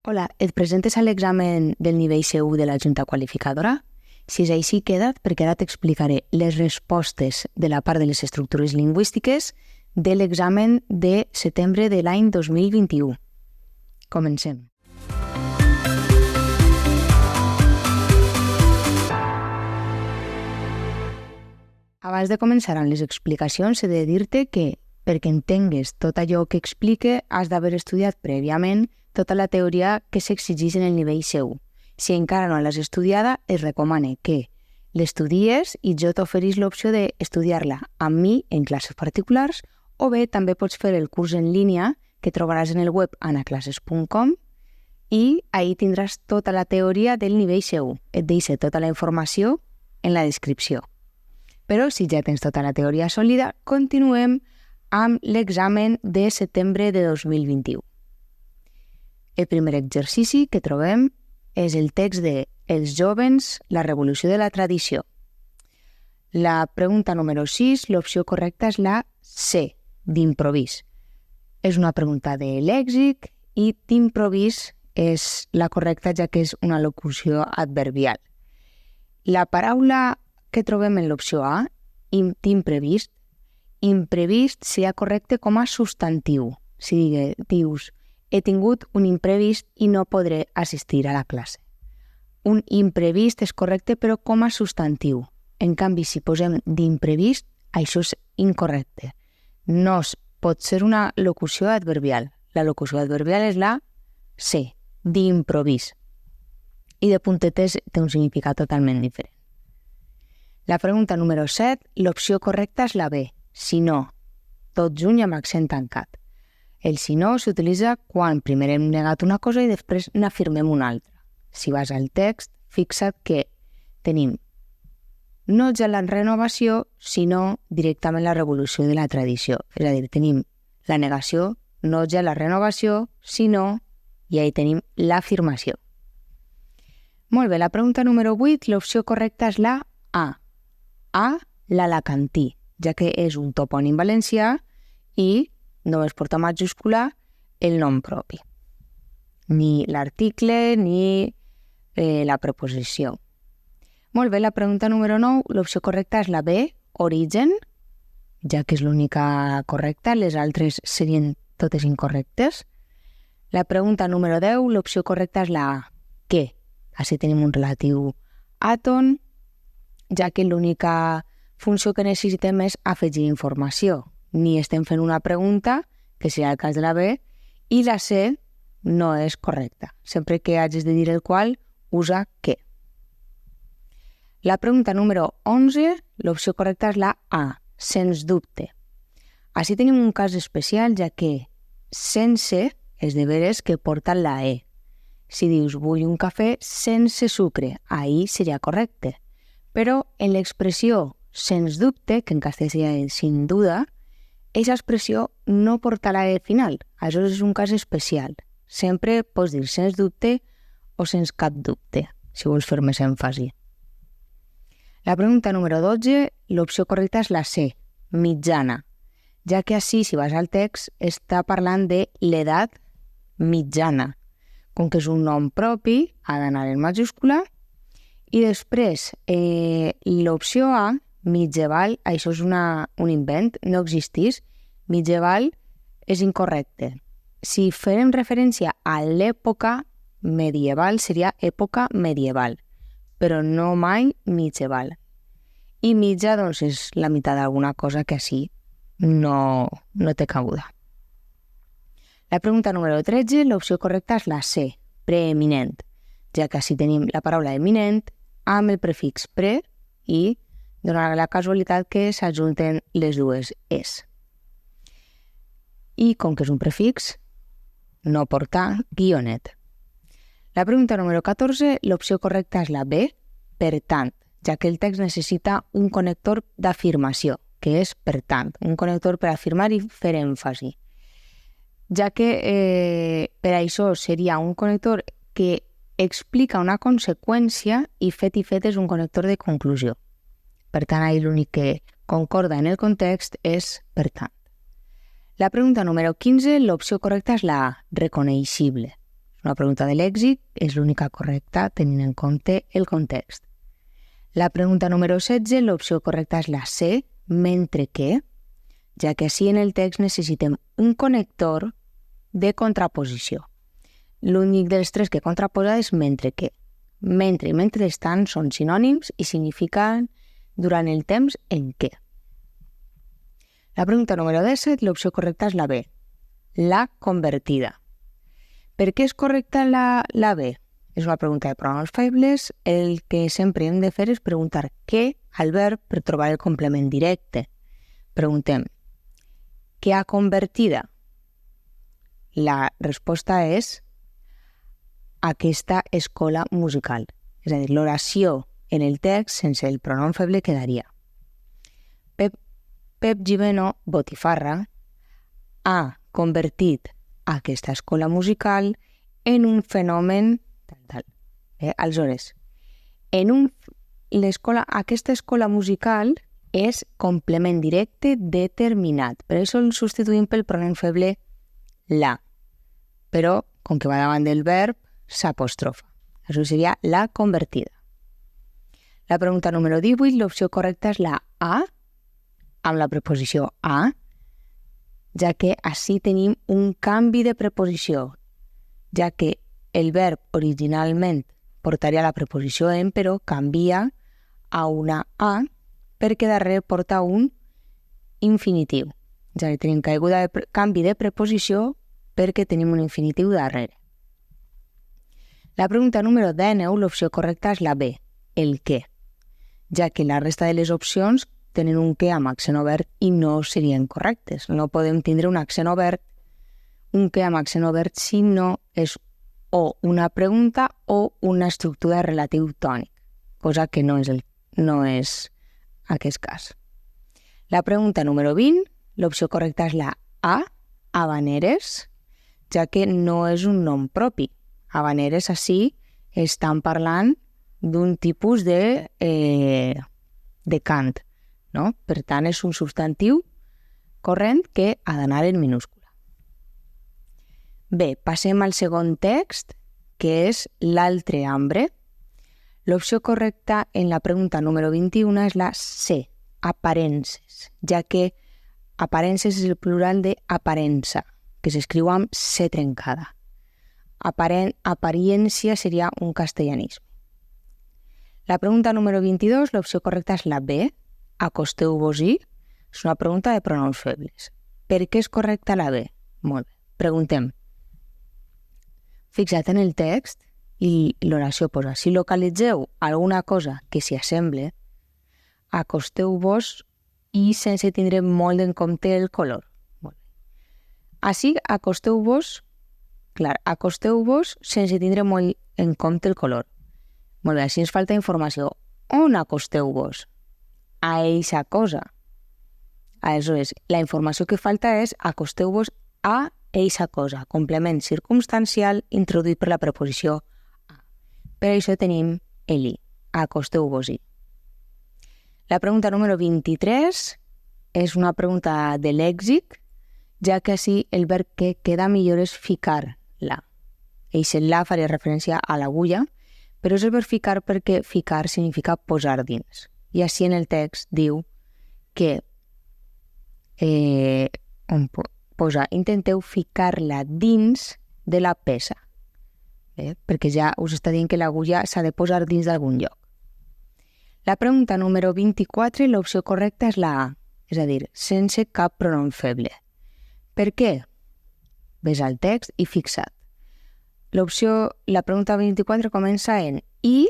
Hola, et presentes a l'examen del nivell C1 de la Junta Qualificadora? Si és així, queda't, perquè ara t'explicaré les respostes de la part de les estructures lingüístiques de l'examen de setembre de l'any 2021. Comencem. Abans de començar amb les explicacions, he de dir-te que perquè entengues tot allò que explique has d'haver estudiat prèviament tota la teoria que s'exigeix en el nivell C1. Si encara no l'has estudiada, es recomana que l'estudies i jo t'oferís l'opció d'estudiar-la amb mi en classes particulars o bé també pots fer el curs en línia que trobaràs en el web anaclasses.com i ahí tindràs tota la teoria del nivell C1. Et deixo tota la informació en la descripció. Però si ja tens tota la teoria sòlida, continuem amb l'examen de setembre de 2021. El primer exercici que trobem és el text de Els jovens, la revolució de la tradició. La pregunta número 6, l'opció correcta és la C, d'improvís. És una pregunta de lèxic i d'improvís és la correcta ja que és una locució adverbial. La paraula que trobem en l'opció A, d'imprevist, imprevist seria correcte com a substantiu. Si dius, he tingut un imprevist i no podré assistir a la classe. Un imprevist és correcte però com a substantiu. En canvi, si posem d'imprevist, això és incorrecte. No pot ser una locució adverbial. La locució adverbial és la C, d'improvís. I de puntetes té un significat totalment diferent. La pregunta número 7, l'opció correcta és la B, si no, tot junt i amb accent tancat. El si no s'utilitza quan primer hem negat una cosa i després n'afirmem una altra. Si vas al text, fixa't que tenim no ja la renovació, sinó directament la revolució de la tradició. És a dir, tenim la negació, no ja la renovació, sinó, i ahí tenim l'afirmació. Molt bé, la pregunta número 8, l'opció correcta és la A. A, l'alacantí, ja que és un topònim valencià i només porta majúscula el nom propi. Ni l'article ni la preposició. Molt bé, la pregunta número 9, l'opció correcta és la B, origen, ja que és l'única correcta, les altres serien totes incorrectes. La pregunta número 10, l'opció correcta és la A, què? Així tenim un relatiu àton, ja que l'única funció que necessitem és afegir informació. Ni estem fent una pregunta, que seria el cas de la B, i la C no és correcta. Sempre que hagis de dir el qual, usa què. La pregunta número 11, l'opció correcta és la A, sens dubte. Així tenim un cas especial, ja que sense és de veres que porta la E. Si dius vull un cafè sense sucre, ahí seria correcte. Però en l'expressió sens dubte, que en castellà seria sin duda, aquesta expressió no porta la E final. Això és un cas especial. Sempre pots dir sens dubte o sens cap dubte, si vols fer més èmfasi. La pregunta número 12, l'opció correcta és la C, mitjana, ja que així, si vas al text, està parlant de l'edat mitjana. Com que és un nom propi, ha d'anar en majúscula. I després, l'opció A, mitjaval, això és un invent, no existís. Mitjaval és incorrecte. Si farem referència a l'època medieval, seria època medieval, però no mai mitjaval. I mitja, doncs, és la meitat d'alguna cosa que així no té cabuda. La pregunta número 13, l'opció correcta és la C, preeminent, ja que així tenim la paraula eminent amb el prefix pre i donarà la casualitat que s'ajunten les dues es. I com que és un prefix, no porta guionet. La pregunta número 14, l'opció correcta és la B, per tant, ja que el text necessita un connector d'afirmació, que és per tant, un connector per afirmar i fer èmfasi. Ja que per això seria un connector que explica una conseqüència i fet és un connector de conclusió. Per tant, ahí l'únic que concorda en el context és per tant. La pregunta número 15, l'opció correcta és la A, reconeixible. una pregunta de lèxic, és l'única correcta tenint en compte el context. La pregunta número 16, l'opció correcta és la C, mentre que, ja que així en el text necessitem un connector de contraposició. L'únic dels tres que contraposa és mentre que. Mentre i mentrestant són sinònims i signifiquen durant el temps en què. La pregunta número 17, l'opció correcta és la B, la convertida. Per què és correcta la B? És una pregunta de pronoms febles. El que sempre hem de fer és preguntar què al verb per trobar el complement directe. Preguntem, què ha convertida? La resposta és aquesta escola musical. És a dir, l'oració en el text sense el pronom feble quedaria. Pep Gimeno, botifarra, ha convertit aquesta escola musical en un fenomen tal. Aleshores, aquesta escola musical és complement directe determinat. Per això el substituïm pel pronom feble la. Però, com que va davant del verb, s'apostrofa. Això seria la convertida. La pregunta número 18, l'opció correcta és la A, amb la preposició a, ja que així tenim un canvi de preposició, ja que el verb originalment portaria la preposició en, però canvia a una a perquè darrere porta un infinitiu. Ja que tenim canvi de preposició perquè tenim un infinitiu darrere. La pregunta número 19, l'opció correcta és la B, el què, ja que la resta de les opcions tenen un què amb accent obert i no serien correctes. No podem tindre un accent obert, un què amb accent obert si no és o una pregunta o una estructura relatiu tònic, cosa que no és aquest cas. La pregunta número 20, l'opció correcta és la A, Havaneres, ja que no és un nom propi. Havaneres així estan parlant d'un tipus de cant, no? Per tant, és un substantiu corrent que ha d'anar en minúscula. Bé, passem al segon text, que és l'altre hambre. L'opció correcta en la pregunta número 21 és la C, aparences, ja que aparences és el plural de aparença, que s'escriu amb C trencada. Apariència seria un castellanisme. La pregunta número 22, l'opció correcta és la B, acosteu-vos-hi, és una pregunta de pronoms febles. Per què és correcta la B? Molt bé. Preguntem. Fixa't en el text i l'oració posa, si localitzeu alguna cosa que s'hi assemble, acosteu-vos i sense tindre molt en compte el color. Molt bé. Així, acosteu-vos sense tindre molt en compte el color. Molt bé, així ens falta informació. On acosteu-vos? A eixa cosa. Aleshores, la informació que falta és acosteu-vos a eixa cosa, complement circumstancial introduït per la preposició a. Per això tenim el i, acosteu-vos-hi. La pregunta número 23 és una pregunta de lèxic, ja que així el verb que queda millor és ficar-la. Eixe la faria referència a l'agulla, però és el verb ficar perquè ficar significa posar dins. I així en el text diu que posa, intenteu ficar-la dins de la peça, perquè ja us està dient que l'agulla s'ha de posar dins d'algun lloc. La pregunta número 24, l'opció correcta és la A, és a dir, sense cap pronom feble. Per què? Ves al text i fixa't. La pregunta 24 comença en i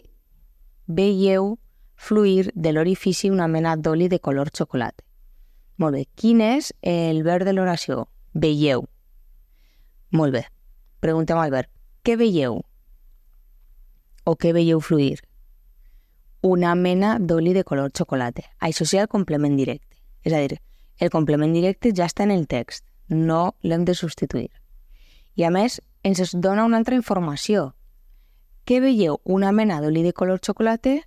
veieu fluir de l'orifici una mena d'oli de color xocolata. Molt bé. Quin és el verb de l'oració? Veieu. Molt bé. Preguntem al verb. Què veieu? O què veieu fluir? Una mena d'oli de color xocolata. Això sí el complement directe. És a dir, el complement directe ja està en el text. No l'hem de substituir. I a més, ens dona una altra informació. Què veieu? Una mena d'oli de color xocolata?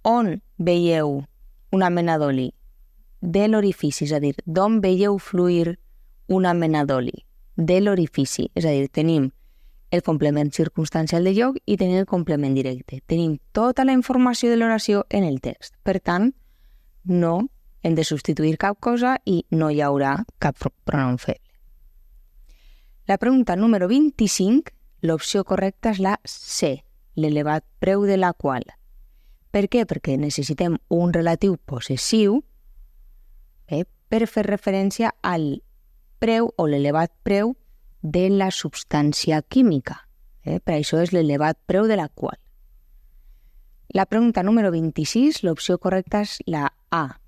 On veieu una mena d'oli? De l'orifici, és a dir, d'on veieu fluir una mena d'oli? de l'orifici. És a dir, tenim el complement circumstancial de lloc i tenim el complement directe. Tenim tota la informació de l'oració en el text. Per tant, no hem de substituir cap cosa i no hi haurà cap pronom feble. La pregunta número 25, l'opció correcta és la C, l'elevat preu de la qual. Per què? Perquè necessitem un relatiu possessiu per fer referència al preu o l'elevat preu de la substància química. Per això és l'elevat preu de la qual. La pregunta número 26, l'opció correcta és la A.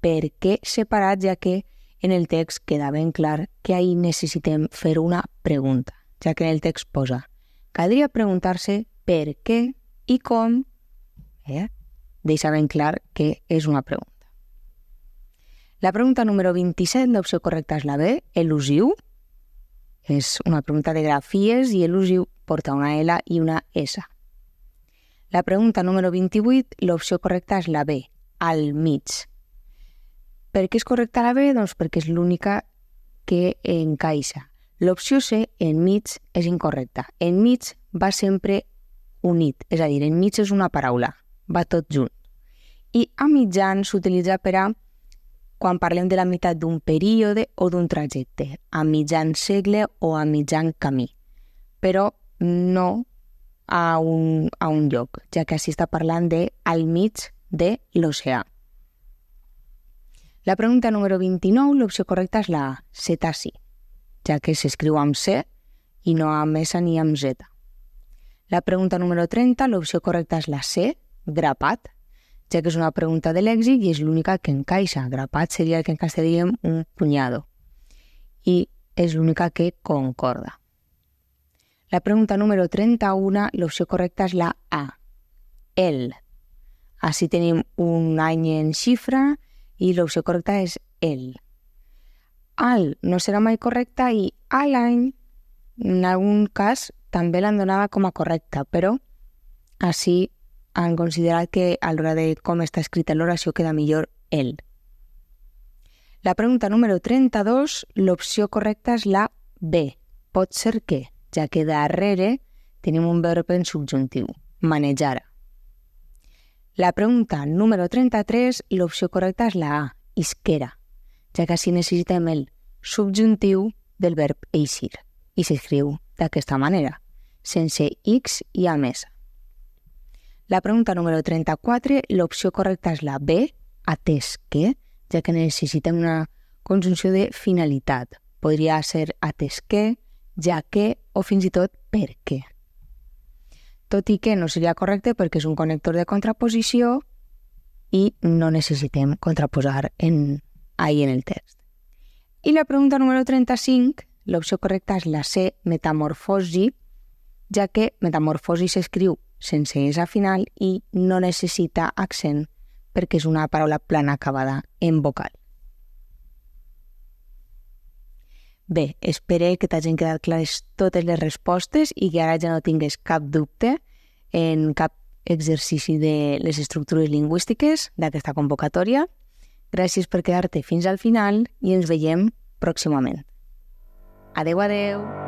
Per què separat, ja que en el text queda ben clar que ahí necessitem fer una pregunta, ja que en el text posa caldria preguntar-se per què i com, deixa ben clar que és una pregunta. La pregunta número 27, l'opció correcta és la B, elusiu. És una pregunta de grafies i elusiu porta una L i una S. La pregunta número 28, l'opció correcta és la B, al mig. Per què és correcta la B? Doncs perquè és l'única que encaixa. L'opció C, enmig, és incorrecta. Enmig va sempre unit, és a dir, enmig és una paraula, va tot junt. I a mitjan s'utilitza per a quan parlem de la meitat d'un període o d'un trajecte, a mitjan segle o a mitjan camí, però no a un lloc, ja que així està parlant de al mig de l'oceà. La pregunta número 29, l'opció correcta és la A, cetaci, ja que s'escriu amb C i no amb S ni amb Z. La pregunta número 30, l'opció correcta és la C, grapat, ja que és una pregunta de lèxic i és l'única que encaixa. Grapat seria el que en castellà diem un punyado i és l'única que concorda. La pregunta número 31, l'opció correcta és la A, el. Així tenim un any en xifra i l'opció correcta és el. Al no serà mai correcta i a l'any, en algun cas, també l'han donada com a correcta, però així han considerat que a l'hora de com està escrita l'oració queda millor el. La pregunta número 32, l'opció correcta és la B, pot ser que, ja que darrere tenim un verb en subjuntiu, manejar. La pregunta número 33, l'opció correcta és la A, isquera, ja que així necessitem el subjuntiu del verb eixir, i s'escriu d'aquesta manera, sense X i amb S. La pregunta número 34, l'opció correcta és la B, atès que, ja que necessitem una conjunció de finalitat. Podria ser atès que, ja que o fins i tot per què. Tot i que no seria correcte perquè és un connector de contraposició i no necessitem contraposar ahí en el text. I la pregunta número 35, l'opció correcta és la C, metamorfosi, ja que metamorfosi s'escriu sense S final i no necessita accent perquè és una paraula plana acabada en vocal. Bé, espero que t'hagin quedat clares totes les respostes i que ara ja no tingues cap dubte en cap exercici de les estructures lingüístiques d'aquesta convocatòria. Gràcies per quedar-te fins al final i ens veiem pròximament. Adeu, adeu!